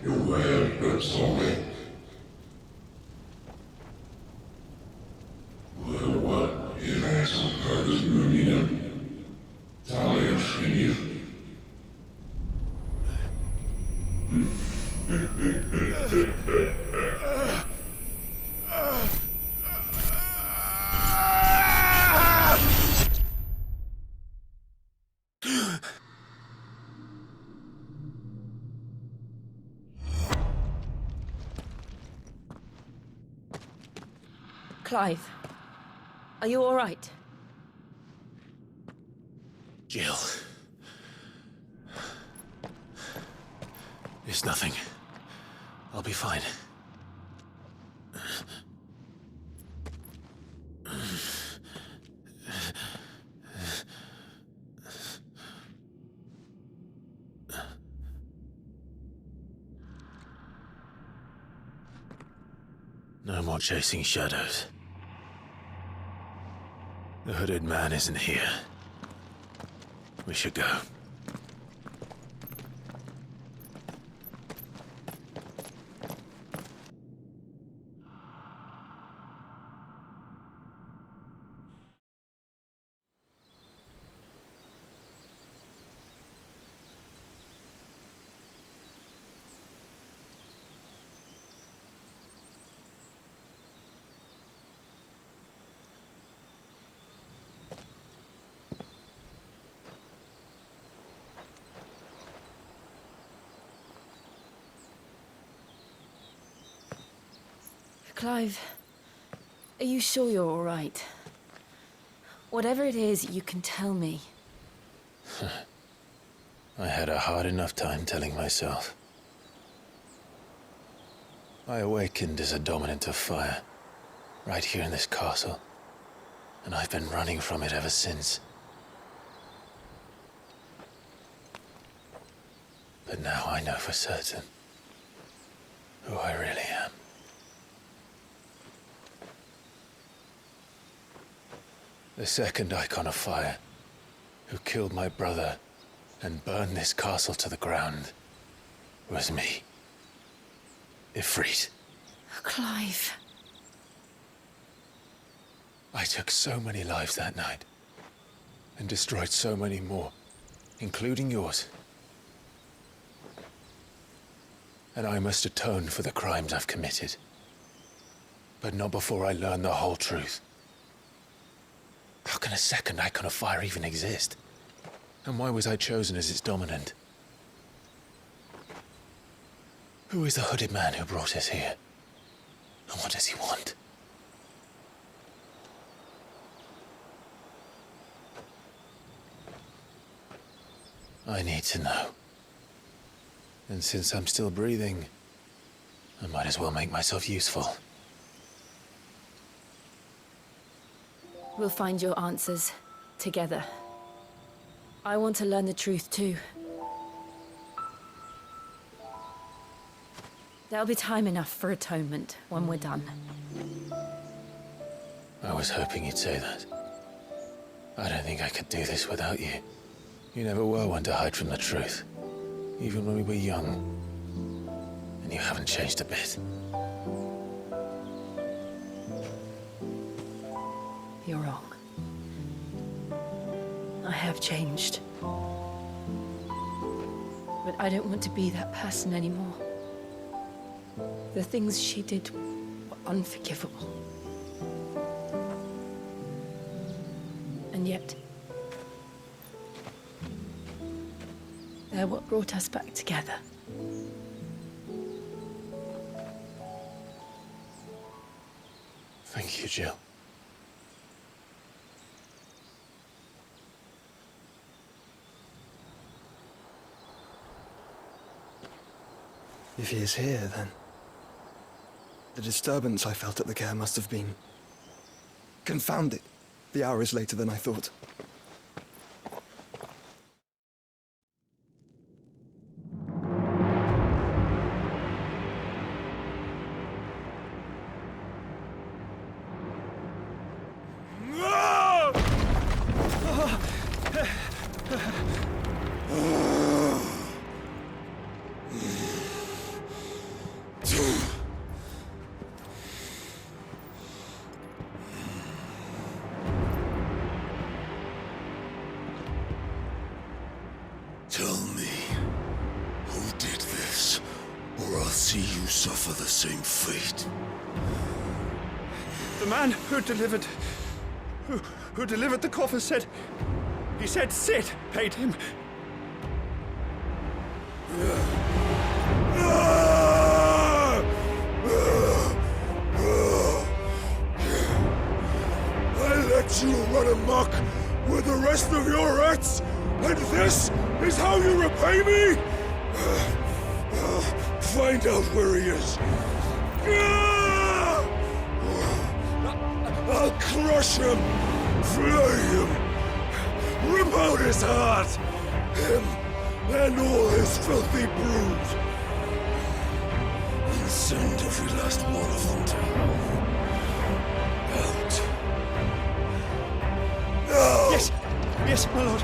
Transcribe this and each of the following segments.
Your word lives on me. What is Union? Clive, are you all right? Jill. It's nothing. I'll be fine. No more chasing shadows. The hooded man isn't here. We should go. Clive, are you sure you're all right? Whatever it is, you can tell me. I had a hard enough time telling myself. I awakened as a dominant of fire, right here in this castle, and I've been running from it ever since. But now I know for certain who I really am. The second icon of fire, who killed my brother and burned this castle to the ground, was me. Ifrit. Clive. I took so many lives that night, and destroyed so many more, including yours. And I must atone for the crimes I've committed. But not before I learn the whole truth. How can a second icon of fire even exist? And why was I chosen as its dominant? Who is the hooded man who brought us here? And what does he want? I need to know. And since I'm still breathing, I might as well make myself useful. We'll find your answers together. I want to learn the truth too. There'll be time enough for atonement when we're done. I was hoping you'd say that. I don't think I could do this without you. You never were one to hide from the truth, even when we were young. And you haven't changed a bit. You're wrong. I have changed. But I don't want to be that person anymore. The things she did were unforgivable. And yet, they're what brought us back together. Thank you, Jill. If he is here, then the disturbance I felt at the care must have been confounded. The hour is later than I thought. see you suffer the same fate. The man who delivered the coffer said... He said Sid paid him. I let you run amok with the rest of your rats, and this is how you repay me? Find out where he is. I'll crush him, flay him, rip out his heart, him and all his filthy brood, and send every last one of them to hell. Out. Now! Yes, yes, my lord.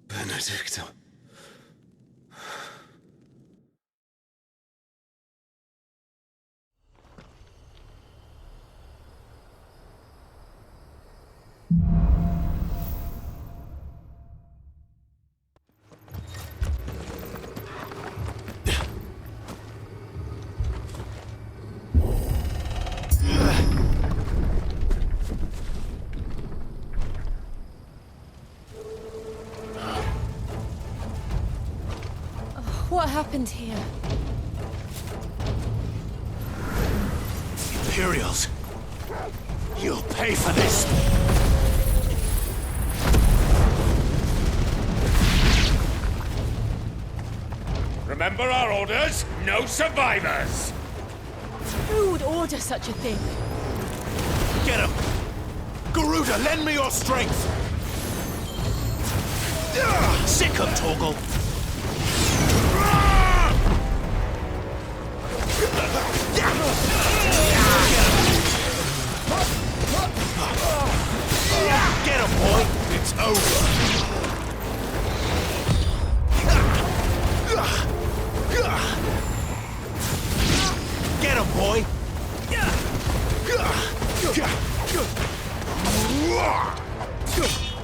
Benedicta. What happened here? Imperials! You'll pay for this! Remember our orders? No survivors! Who would order such a thing? Get him! Garuda, lend me your strength! Sick him, Torgal! Get him, boy! It's over! Get him, boy!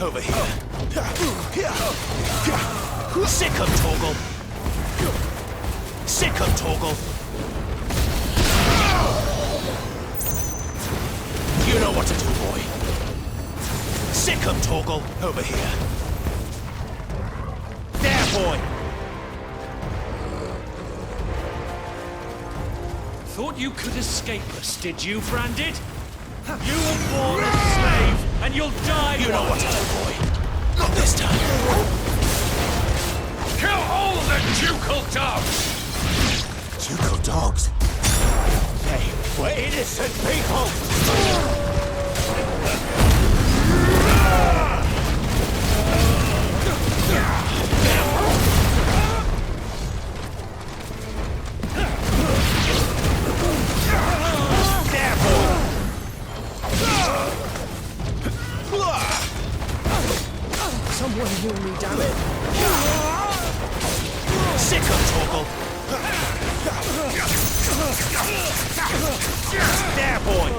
Over here! Sick him, Torgal! Sick him, Torgal! You know what to do, boy. Sick him, Torgal. Over here. There, boy. Thought you could escape us, did you, Branded? You were born a slave, and you'll die. You know what to do, boy. Not this time. Kill all the ducal dogs! Ducal dogs? They were innocent people! Someone heal me, damn it! Sick of Torgal! There, boy!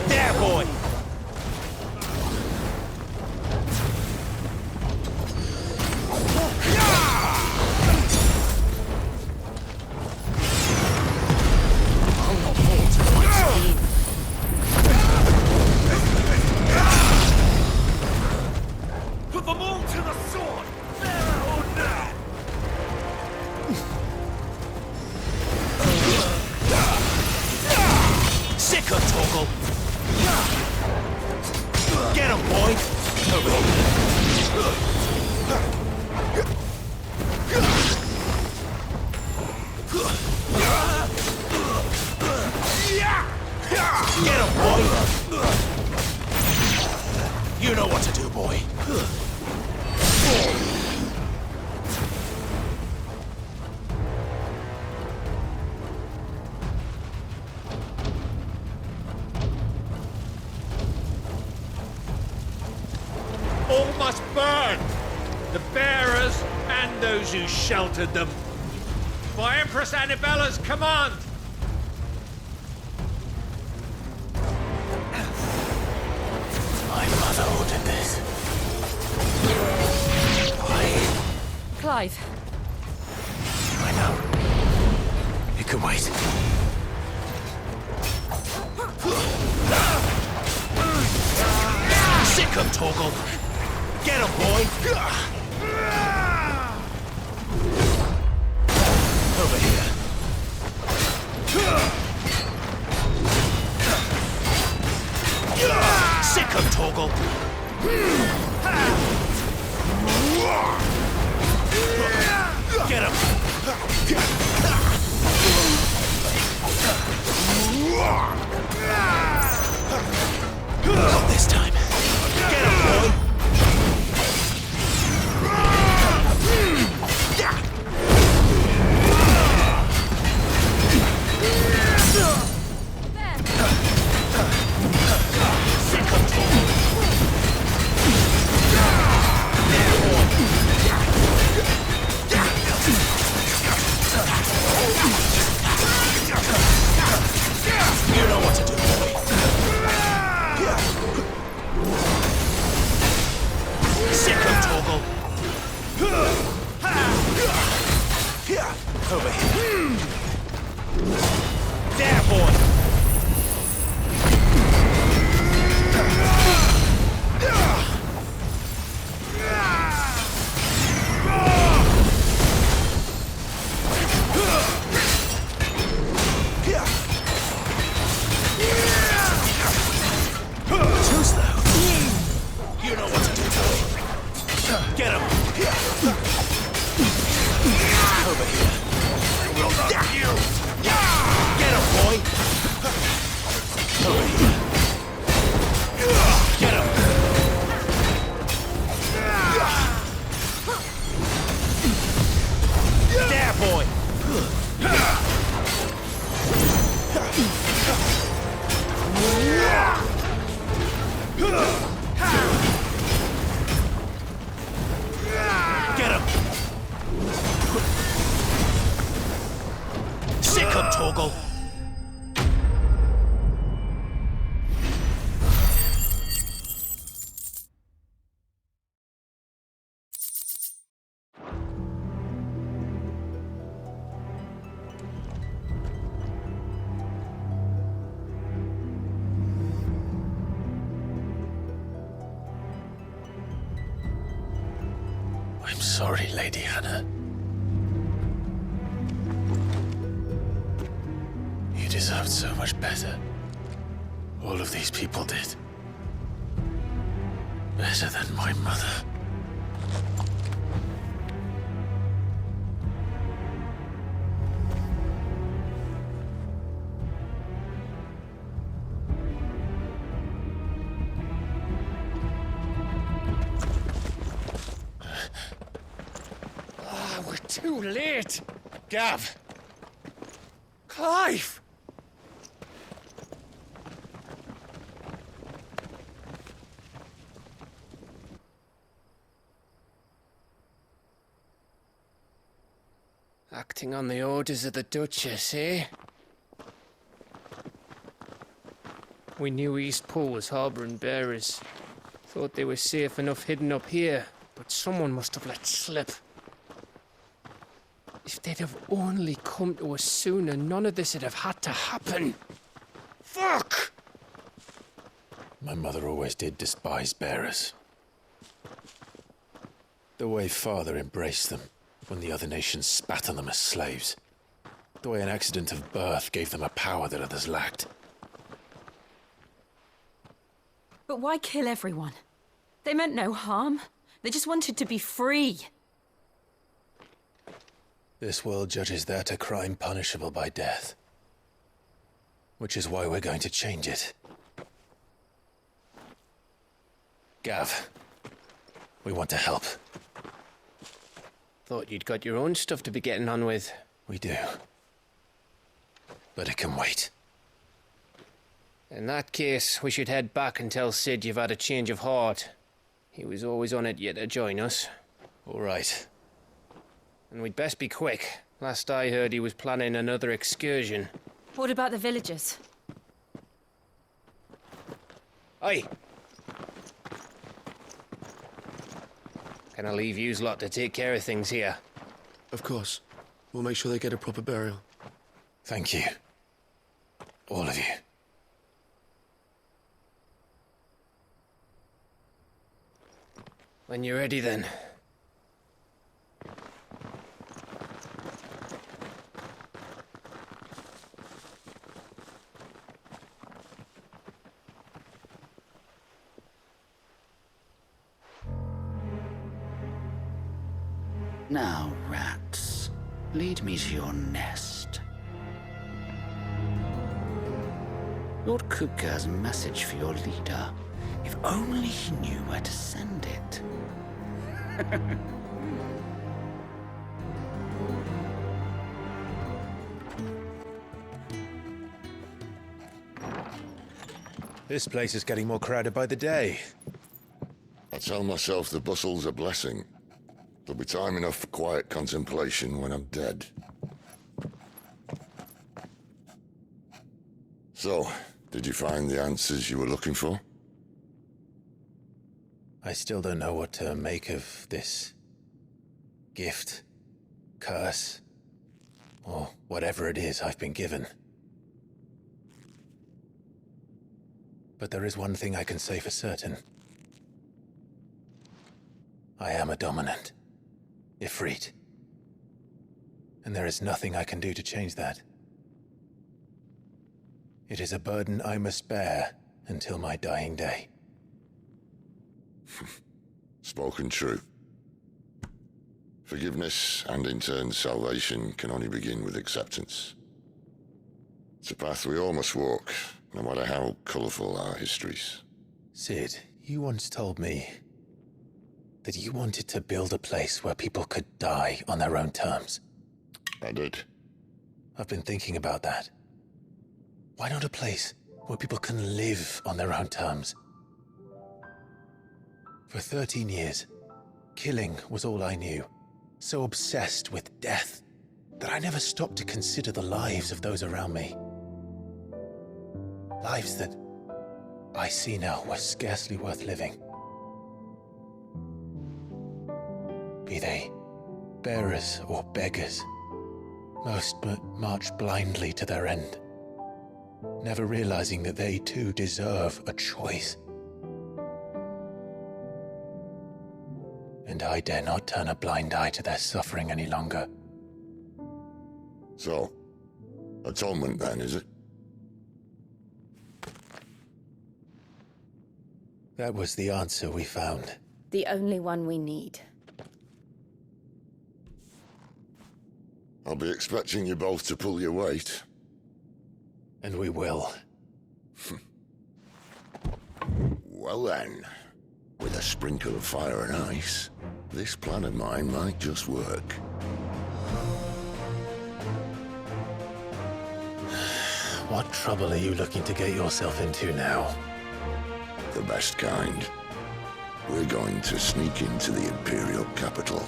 There, boy! Sick of Torgal! Get him, boy! Over Get him, boy! You know what to do, boy. All must burn! The bearers and those who sheltered them. By Empress Annibella's command! My mother ordered this. Clive. I know. It can wait. Sick of Torgal! Get him, boy! Over here. Sick of Torgal! Get him! Not this time. Get him, boy! You know what to do, boy. Sick of Torgal. Over here. There, boy. Too slow. You know what to do, boy. Get him. Over here. I will not you. Get him, boy. Over here. Get him. There, boy. Get him. Sick of Torgal. I'm sorry, Lady Hannah. You deserved so much better. All of these people did. Better than my mother. We're too late. Gav. Clive. Acting on the orders of the Duchess, eh? We knew Eastpool was harbouring bearers. Thought they were safe enough hidden up here, but someone must have let slip. If they'd have only come to us sooner, none of this would have had to happen. Fuck! My mother always did despise bearers. The way Father embraced them, when the other nations spat on them as slaves. The way an accident of birth gave them a power that others lacked. But why kill everyone? They meant no harm. They just wanted to be free. This world judges that a crime punishable by death. Which is why we're going to change it. Gav, we want to help. Thought you'd got your own stuff to be getting on with. We do. But it can wait. In that case, we should head back and tell Sid you've had a change of heart. He was always on it yet to join us. All right. And we'd best be quick. Last I heard, he was planning another excursion. What about the villagers? Aye. Can I leave yous lot to take care of things here? Of course. We'll make sure they get a proper burial. Thank you. All of you. When you're ready, then. Now, rats, lead me to your nest. Lord Kupka has a message for your leader. If only he knew where to send it. This place is getting more crowded by the day. I tell myself the bustle's a blessing. There'll be time enough for quiet contemplation when I'm dead. So, did you find the answers you were looking for? I still don't know what to make of this gift, curse, or whatever it is I've been given. But there is one thing I can say for certain. I am a dominant, Ifrit. And there is nothing I can do to change that. It is a burden I must bear until my dying day. Spoken true. Forgiveness, and in turn salvation, can only begin with acceptance. It's a path we all must walk, no matter how colourful our histories. Sid, you once told me that you wanted to build a place where people could die on their own terms. I did. I've been thinking about that. Why not a place where people can live on their own terms? For 13 years, killing was all I knew. So obsessed with death that I never stopped to consider the lives of those around me. Lives that I see now were scarcely worth living. Be they bearers or beggars, most march blindly to their end, never realizing that they too deserve a choice. And I dare not turn a blind eye to their suffering any longer. So, atonement then, is it? That was the answer we found. The only one we need. I'll be expecting you both to pull your weight. And we will. Well then, with a sprinkle of fire and ice, this plan of mine might just work. What trouble are you looking to get yourself into now? The best kind. We're going to sneak into the Imperial capital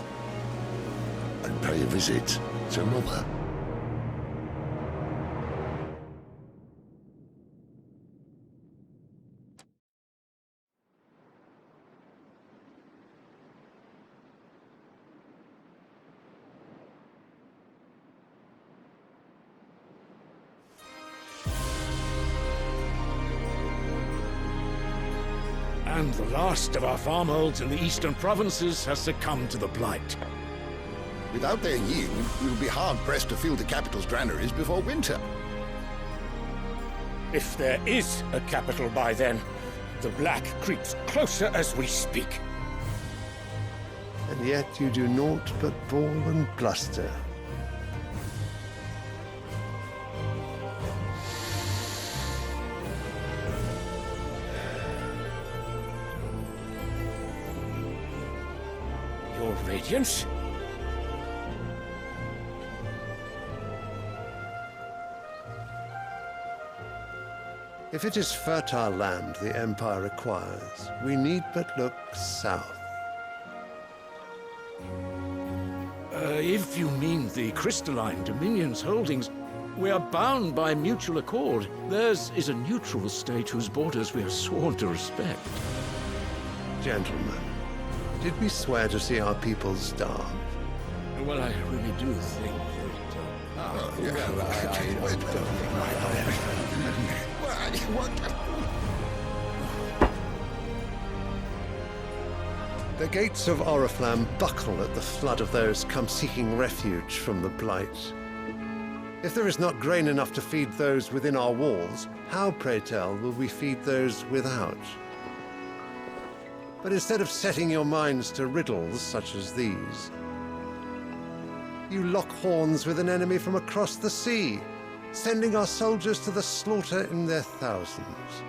and pay a visit to Mother. And the last of our farmholds in the eastern provinces has succumbed to the blight. Without their yield, we will be hard-pressed to fill the capital's granaries before winter. If there is a capital by then, the Black creeps closer as we speak. And yet you do naught but bawl and bluster. Your Radiance? If it is fertile land the Empire requires, we need but look south. If you mean the crystalline Dominion's holdings, we are bound by mutual accord. Theirs is a neutral state whose borders we are sworn to respect. Gentlemen, did we swear to see our people starve? Well, I really do think The gates of Oriflamme buckle at the flood of those come seeking refuge from the Blight. If there is not grain enough to feed those within our walls, how, pray tell, will we feed those without? But instead of setting your minds to riddles such as these, you lock horns with an enemy from across the sea, sending our soldiers to the slaughter in their thousands.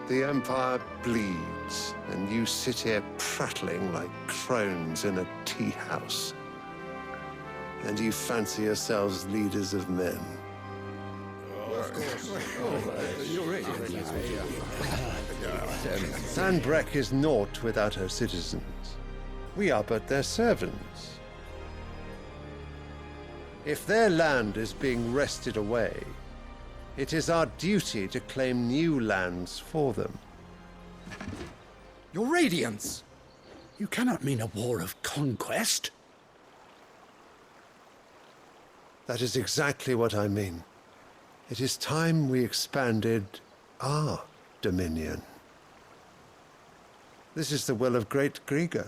The Empire bleeds, and you sit here prattling like crones in a tea house. And you fancy yourselves leaders of men. Sanbreque is naught without her citizens. We are but their servants. If their land is being wrested away, it is our duty to claim new lands for them. Your Radiance! You cannot mean a war of conquest. That is exactly what I mean. It is time we expanded our dominion. This is the will of great Grieger.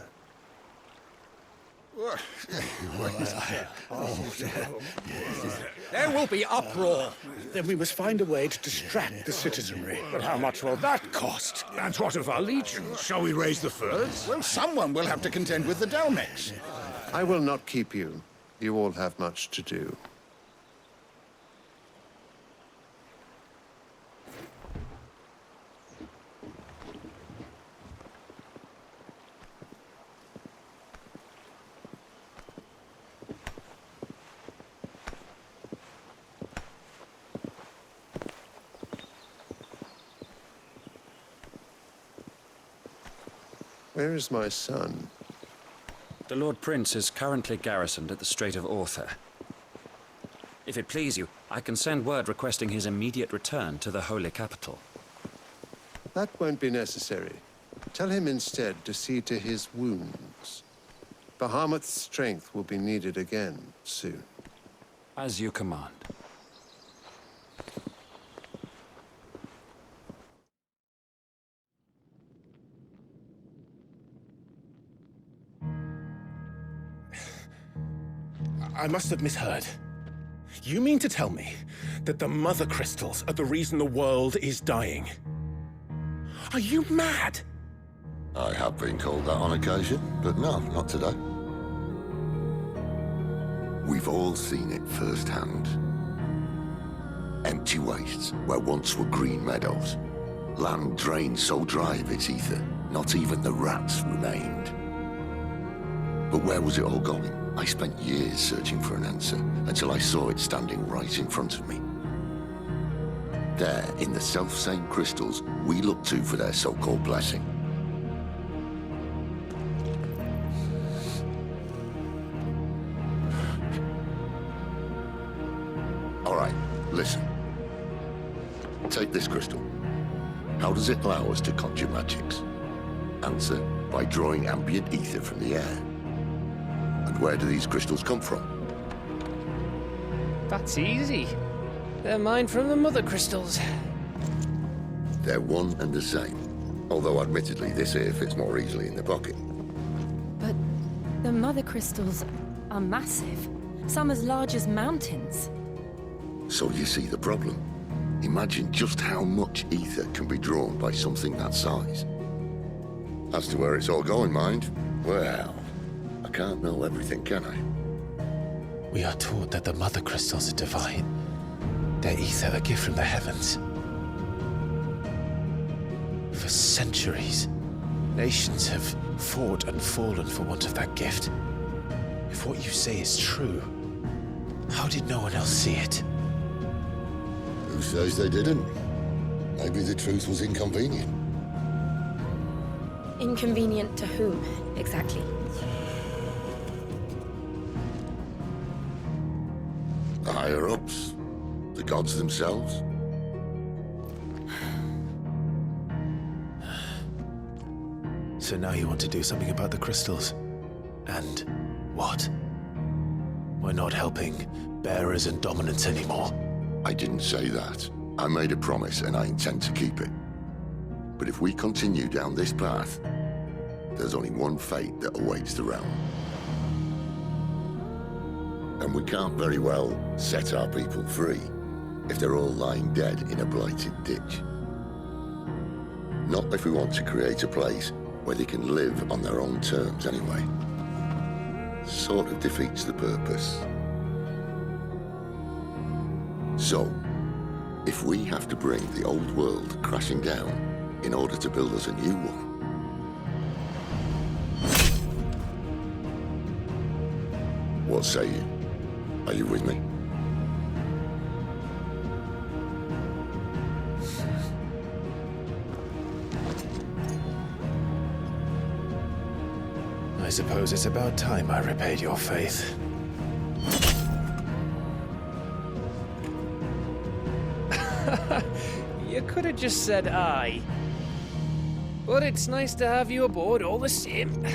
There will be uproar. Then we must find a way to distract the citizenry. But how much will that cost? And what of our legions? Shall we raise the furs? Well, someone will have to contend with the Dalmex. I will not keep you. You all have much to do. Where is my son? The Lord Prince is currently garrisoned at the Strait of Author. If it please you, I can send word requesting his immediate return to the Holy Capital. That won't be necessary. Tell him instead to see to his wounds. Bahamut's strength will be needed again soon. As you command. I must have misheard. You mean to tell me that the Mother Crystals are the reason the world is dying? Are you mad? I have been called that on occasion, but no, not today. We've all seen it firsthand. Empty wastes where once were green meadows. Land drained so dry of its ether, not even the rats remained. But where was it all going? I spent years searching for an answer, until I saw it standing right in front of me. There, in the self-same crystals we look to for their so-called blessing. All right, listen. Take this crystal. How does it allow us to conjure magics? Answer, by drawing ambient ether from the air. And where do these crystals come from? That's easy. They're mine from the Mother Crystals. They're one and the same. Although admittedly this here fits more easily in the pocket. But The mother crystals are massive. Some as large as mountains. So you see the problem. Imagine just how much ether can be drawn by something that size. As to where it's all going, mind, well, I can't know everything, can I? We are taught that the mother crystals are divine. Their ether a gift from the heavens. For centuries, nations have fought and fallen for want of that gift. If what you say is true, how did no one else see it? Who says they didn't? Maybe the truth was inconvenient. Inconvenient to whom, exactly? The higher-ups? The gods themselves? So now you want to do something about the crystals? And what? We're not helping bearers and dominants anymore. I didn't say that. I made a promise and I intend to keep it. But if we continue down this path, there's only one fate that awaits the realm. And we can't very well set our people free if they're all lying dead in a blighted ditch. Not if we want to create a place where they can live on their own terms anyway. Sort of defeats the purpose. So, if we have to bring the old world crashing down in order to build us a new one, what say you? Are you with me? I suppose it's about time I repaid your faith. You could have just said aye. But it's nice to have you aboard all the same.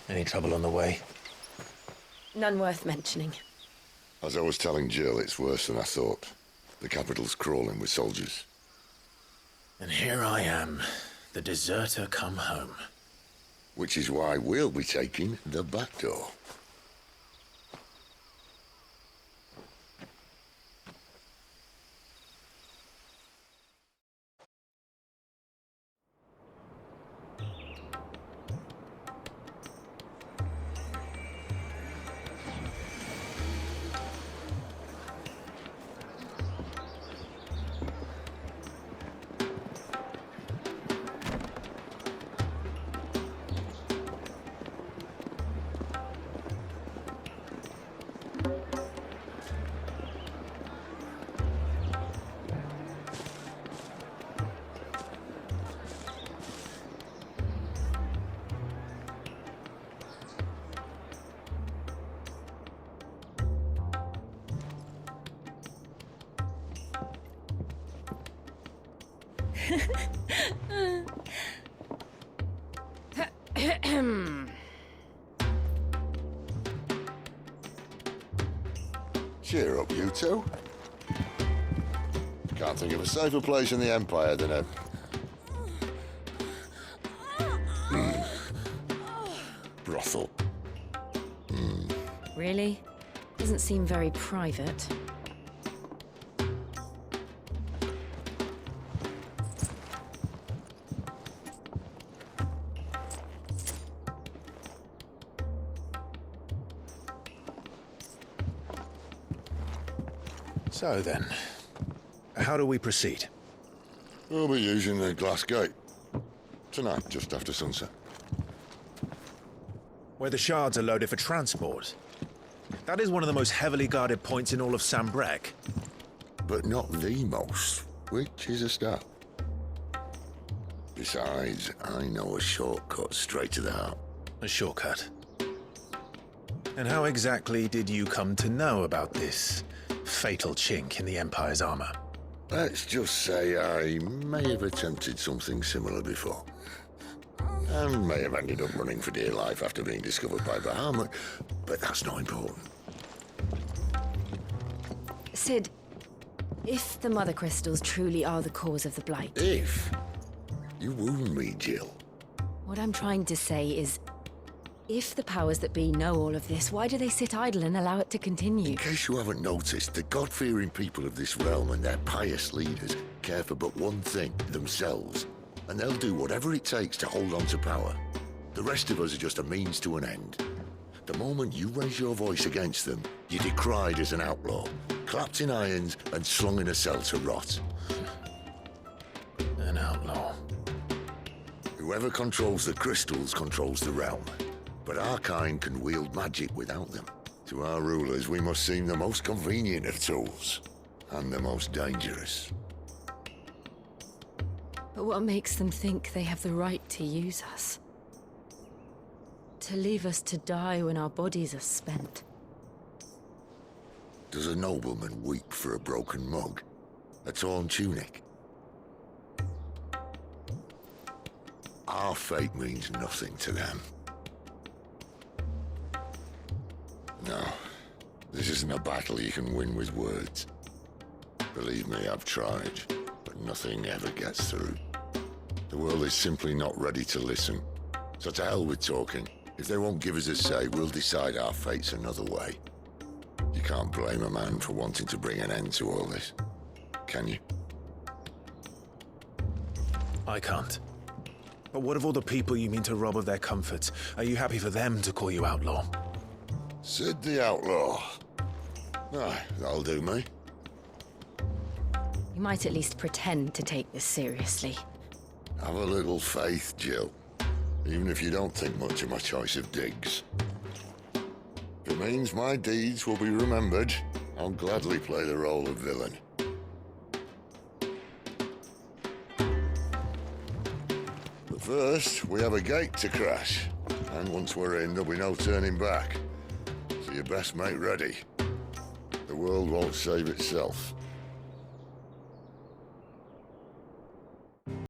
Any trouble on the way? None worth mentioning. As I was telling Jill, it's worse than I thought. The capital's crawling with soldiers. And here I am, the deserter come home. Which is why we'll be taking the back door. Cheer up, you two. Can't think of a safer place in the Empire than a... brothel. Really? Doesn't seem very private. So then, how do we proceed? We'll be using the glass gate. Tonight, just after sunset. Where the shards are loaded for transport. That is one of the most heavily guarded points in all of Sambrek. But not the most, which is a start. Besides, I know a shortcut straight to the heart. A shortcut. And how exactly did you come to know about this fatal chink in the Empire's armor? Let's just say I may have attempted something similar before. And may have ended up running for dear life after being discovered by Bahamut, but that's not important. Sid, if the Mother Crystals truly are the cause of the Blight... If? You wound me, Jill. What I'm trying to say is, if the powers that be know all of this, why do they sit idle and allow it to continue? In case you haven't noticed, the God-fearing people of this realm and their pious leaders care for but one thing, themselves. And they'll do whatever it takes to hold on to power. The rest of us are just a means to an end. The moment you raise your voice against them, you're decried as an outlaw, clapped in irons and slung in a cell to rot. An outlaw. Whoever controls the crystals controls the realm. But our kind can wield magic without them. To our rulers, we must seem the most convenient of tools, and the most dangerous. But what makes them think they have the right to use us? To leave us to die when our bodies are spent? Does a nobleman weep for a broken mug? A torn tunic? Our fate means nothing to them. No, this isn't a battle you can win with words. Believe me, I've tried, but nothing ever gets through. The world is simply not ready to listen. So to hell with talking. If they won't give us a say, we'll decide our fates another way. You can't blame a man for wanting to bring an end to all this, can you? I can't. But what of all the people you mean to rob of their comforts? Are you happy for them to call you outlaw? Sid the Outlaw. Aye, that'll do me. You might at least pretend to take this seriously. Have a little faith, Jill. Even if you don't think much of my choice of digs. If it means my deeds will be remembered, I'll gladly play the role of villain. But first, we have a gate to crash. And once we're in, there'll be no turning back. So you best make ready. The world won't save itself.